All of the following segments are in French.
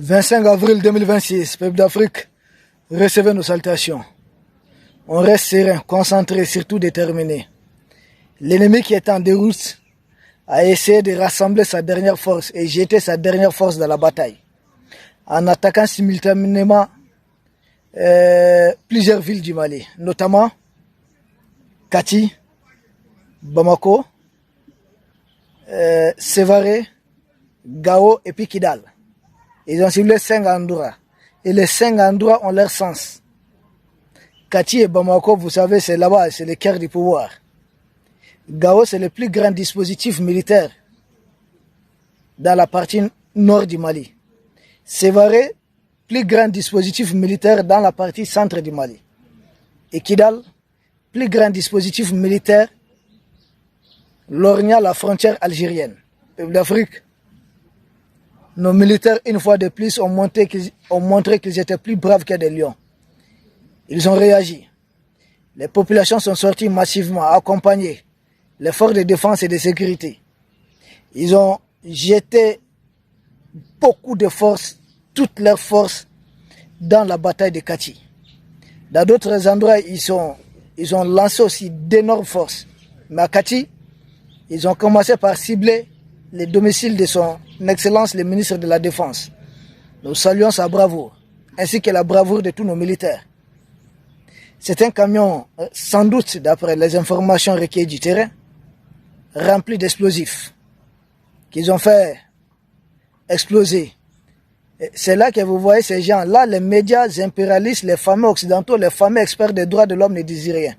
25 avril 2026, peuple d'Afrique, recevez nos salutations. On reste serein, concentré, surtout déterminé. L'ennemi qui est en déroute a essayé de rassembler sa dernière force et jeter sa dernière force dans la bataille, en attaquant simultanément plusieurs villes du Mali, notamment Kati, Bamako, Sévaré, Gao et puis Kidal. Ils ont ciblé 5 endroits. Et les 5 endroits ont leur sens. Kati et Bamako, vous savez, c'est là-bas, c'est le cœur du pouvoir. Gao, c'est le plus grand dispositif militaire dans la partie nord du Mali. Sévaré, plus grand dispositif militaire dans la partie centre du Mali. Et Kidal, plus grand dispositif militaire lorgnant la frontière algérienne. Peuple d'Afrique, nos militaires, une fois de plus, ont montré qu'ils étaient plus braves que des lions. Ils ont réagi. Les populations sont sorties massivement, accompagnées les forces de défense et de sécurité. Ils ont jeté beaucoup de forces, toutes leurs forces, dans la bataille de Kati. Dans d'autres endroits, ils ont lancé aussi d'énormes forces. Mais à Kati, ils ont commencé par cibler les domiciles de son Excellence le ministre de la Défense. Nous saluons sa bravoure, ainsi que la bravoure de tous nos militaires. C'est un camion, sans doute d'après les informations recueillies du terrain, rempli d'explosifs, qu'ils ont fait exploser. C'est là que vous voyez ces gens-là, les médias impérialistes, les fameux occidentaux, les fameux experts des droits de l'homme ne disent rien.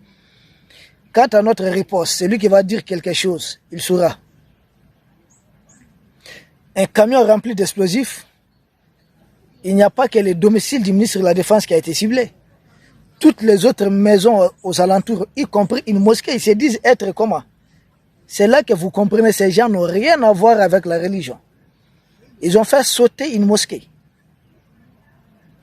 Quant à notre riposte, celui qui va dire quelque chose, il saura. Un camion rempli d'explosifs, il n'y a pas que le domicile du ministre de la Défense qui a été ciblé. Toutes les autres maisons aux alentours, y compris une mosquée, ils se disent être comment? C'est là que vous comprenez, ces gens n'ont rien à voir avec la religion. Ils ont fait sauter une mosquée.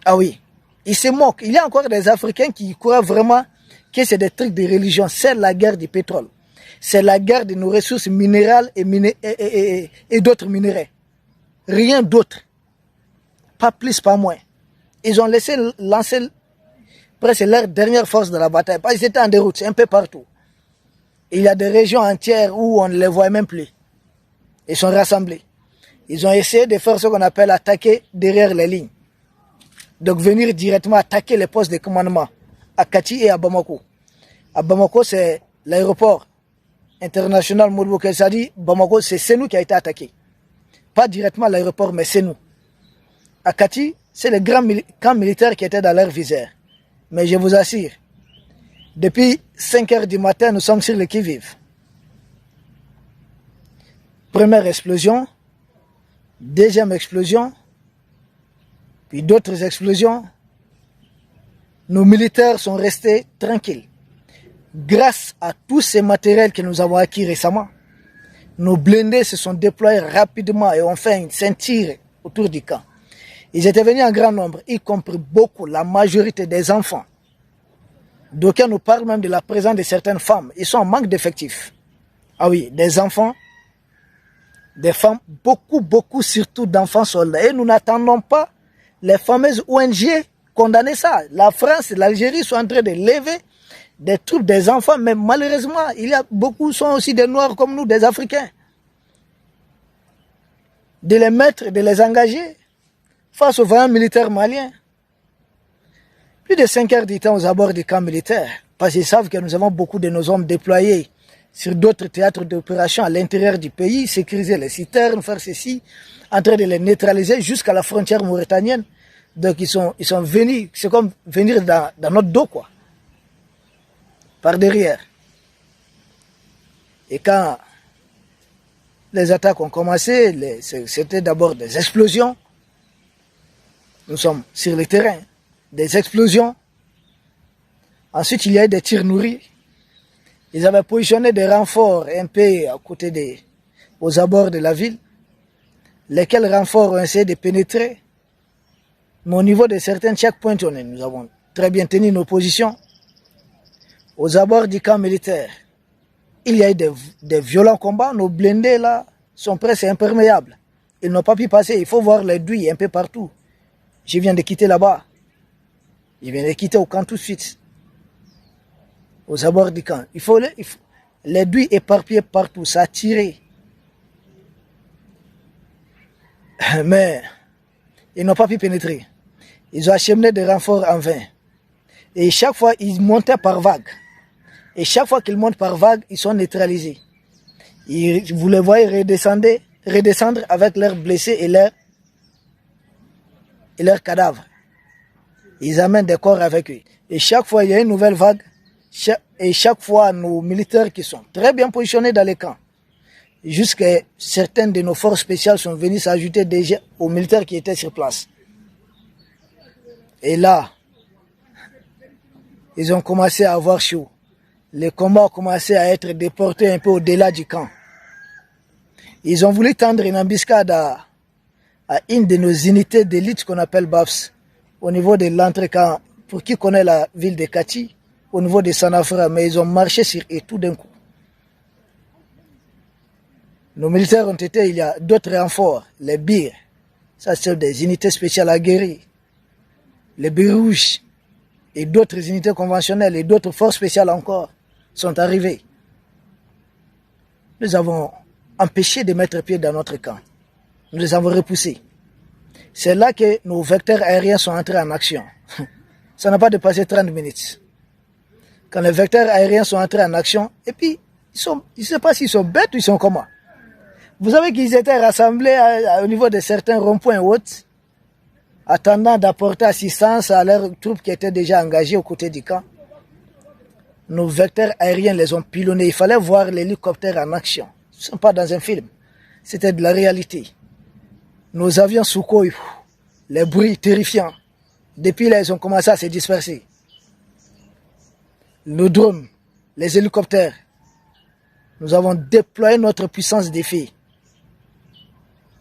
Ah oui, ils se moquent. Il y a encore des Africains qui croient vraiment que c'est des trucs de religion. C'est la guerre du pétrole. C'est la guerre de nos ressources minérales et d'autres minéraux. Rien d'autre. Pas plus, pas moins. Ils ont laissé lancer presque leur dernière force de la bataille. Parce qu'ils étaient en déroute, un peu partout. Il y a des régions entières où on ne les voit même plus. Ils sont rassemblés. Ils ont essayé de faire ce qu'on appelle attaquer derrière les lignes. Donc venir directement attaquer les postes de commandement à Kati et à Bamako. À Bamako, c'est l'aéroport international Modibo Keïta. Bamako, c'est nous qui a été attaqué. Pas directement l'aéroport, mais c'est nous. À Kati, c'est les grands camps militaires qui étaient dans leur visère. Mais je vous assure, depuis 5 heures du matin, nous sommes sur le qui-vive. Première explosion, deuxième explosion, puis d'autres explosions. Nos militaires sont restés tranquilles. Grâce à tous ces matériels que nous avons acquis récemment, nos blindés se sont déployés rapidement et ont fait une ceinture autour du camp. Ils étaient venus en grand nombre, y compris beaucoup, la majorité des enfants. D'aucuns nous parlent même de la présence de certaines femmes. Ils sont en manque d'effectifs. Ah oui, des enfants, des femmes, beaucoup, surtout d'enfants soldats. Et nous n'attendons pas les fameuses ONG condamner ça. La France et l'Algérie sont en train de lever des troupes des enfants, mais malheureusement, il y a beaucoup sont aussi des Noirs comme nous, des Africains. De les mettre, de les engager face aux vaillants militaires maliens. Plus de 5 heures du temps aux abords du camp militaire, parce qu'ils savent que nous avons beaucoup de nos hommes déployés sur d'autres théâtres d'opération à l'intérieur du pays, sécuriser les citernes, faire ceci, en train de les neutraliser jusqu'à la frontière mauritanienne. Donc ils sont venus, c'est comme venir dans notre dos, quoi. Par derrière. Et quand les attaques ont commencé, c'était d'abord des explosions. Nous sommes sur le terrain. Des explosions. Ensuite, il y a eu des tirs nourris. Ils avaient positionné des renforts un peu à côté aux abords de la ville, lesquels renforts ont essayé de pénétrer. Mais au niveau de certains checkpoints, nous avons très bien tenu nos positions. Aux abords du camp militaire, il y a eu des violents combats. Nos blindés là sont presque imperméables. Ils n'ont pas pu passer. Il faut voir les douilles un peu partout. Je viens de quitter là-bas. Je viens de quitter au camp tout de suite. Aux abords du camp. Il faut les douilles éparpillées partout, ça a tiré. Mais ils n'ont pas pu pénétrer. Ils ont acheminé des renforts en vain. Et chaque fois, ils montaient par vague. Et chaque fois qu'ils montent par vague, ils sont neutralisés. Vous les voyez redescendre avec leurs blessés et leurs cadavres. Ils amènent des corps avec eux. Et chaque fois, il y a une nouvelle vague. Et chaque fois, nos militaires qui sont très bien positionnés dans les camps, jusqu'à certaines de nos forces spéciales sont venus s'ajouter déjà aux militaires qui étaient sur place. Et là, ils ont commencé à avoir chaud. Les combats ont commencé à être déportés un peu au-delà du camp. Ils ont voulu tendre une embuscade à une de nos unités d'élite qu'on appelle BAFS, au niveau de l'entrée-camp, pour qui connaît la ville de Kati, au niveau de Sanafra, mais ils ont marché sur eux tout d'un coup. Nos militaires ont été, il y a d'autres renforts, les BIR, ça c'est des unités spéciales aguerries, les BIR rouges, et d'autres unités conventionnelles, et d'autres forces spéciales encore, sont arrivées. Nous avons empêché de mettre pied dans notre camp. Nous les avons repoussés. C'est là que nos vecteurs aériens sont entrés en action. Ça n'a pas dépassé 30 minutes. Quand les vecteurs aériens sont entrés en action, et puis, je ne sais pas s'ils sont bêtes ou ils sont comment. Vous savez qu'ils étaient rassemblés au niveau de certains ronds-points hautes, attendant d'apporter assistance à leurs troupes qui étaient déjà engagées aux côtés du camp. Nos vecteurs aériens les ont pilonnés. Il fallait voir l'hélicoptère en action. Ce n'est pas dans un film. C'était de la réalité. Nos avions Sukhoi, les bruits terrifiants. Depuis là, ils ont commencé à se disperser. Nos drones, les hélicoptères. Nous avons déployé notre puissance d'effet.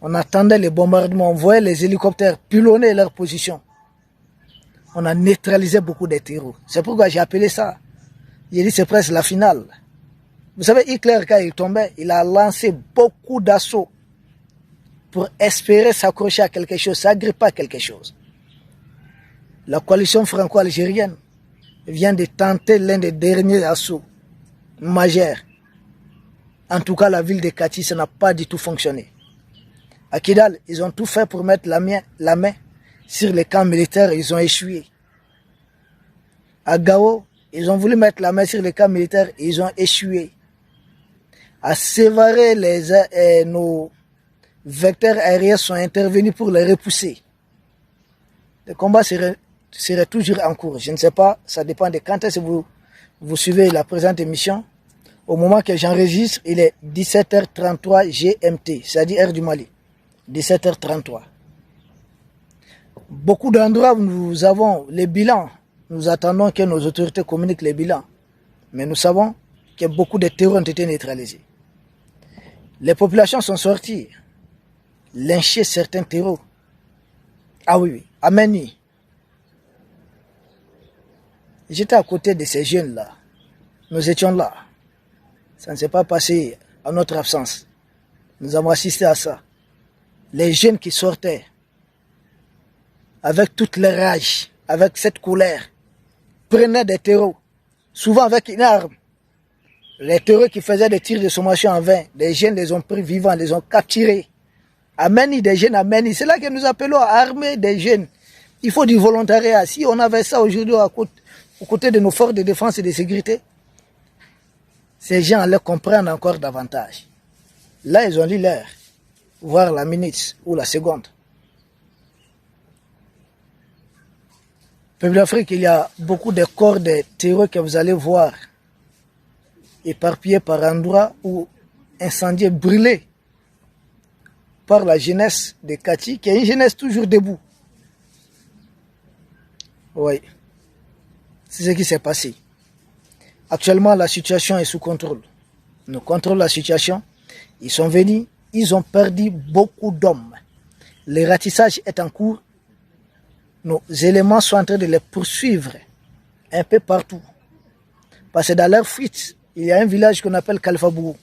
On attendait les bombardements, on voyait les hélicoptères pilonner leur position. On a neutralisé beaucoup de terreaux. C'est pourquoi j'ai appelé ça. J'ai dit c'est presque la finale. Vous savez, Hitler, quand il tombait, il a lancé beaucoup d'assauts pour espérer s'accrocher à quelque chose, s'agripper à quelque chose. La coalition franco-algérienne vient de tenter l'un des derniers assauts majeurs. En tout cas, la ville de Kati, ça n'a pas du tout fonctionné. À Kidal, ils ont tout fait pour mettre la main sur les camps militaires, ils ont échoué. À Gao, ils ont voulu mettre la main sur les camps militaires, ils ont échoué. À Sévaré, nos vecteurs aériens sont intervenus pour les repousser. Le combat serait toujours en cours. Je ne sais pas, ça dépend de quand est-ce que vous suivez la présente émission. Au moment que j'enregistre, il est 17h33 GMT, c'est-à-dire heure du Mali. 17h33. Beaucoup d'endroits où nous avons les bilans. Nous attendons que nos autorités communiquent les bilans. Mais nous savons que beaucoup de terreurs ont été neutralisés. Les populations sont sorties, lyncher certains terreaux. Ah oui, à Meni. J'étais à côté de ces jeunes-là. Nous étions là. Ça ne s'est pas passé en notre absence. Nous avons assisté à ça. Les jeunes qui sortaient avec toute leur rage, avec cette colère, prenaient des terreaux, souvent avec une arme. Les terreaux qui faisaient des tirs de sommation en vain, des jeunes les ont pris vivants, les ont capturés. Ameni, des jeunes Ameni. C'est là que nous appelons à armer des jeunes. Il faut du volontariat. Si on avait ça aujourd'hui aux côtés de nos forces de défense et de sécurité, ces gens allaient comprendre encore davantage. Là, ils ont lu l'heure, voire la minute ou la seconde. Peuple d'Afrique, il y a beaucoup de corps de terreux que vous allez voir éparpillés par endroits ou incendiés, brûlés par la jeunesse de Kati, qui est une jeunesse toujours debout. Oui, c'est ce qui s'est passé. Actuellement, la situation est sous contrôle. Nous contrôlons la situation. Ils sont venus, ils ont perdu beaucoup d'hommes. Le ratissage est en cours. Nos éléments sont en train de les poursuivre un peu partout. Parce que dans leur fuite, il y a un village qu'on appelle Kalfabou.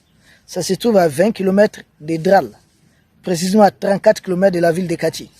Ça se trouve à 20 km de Dral, précisément à 34 km de la ville de Kati.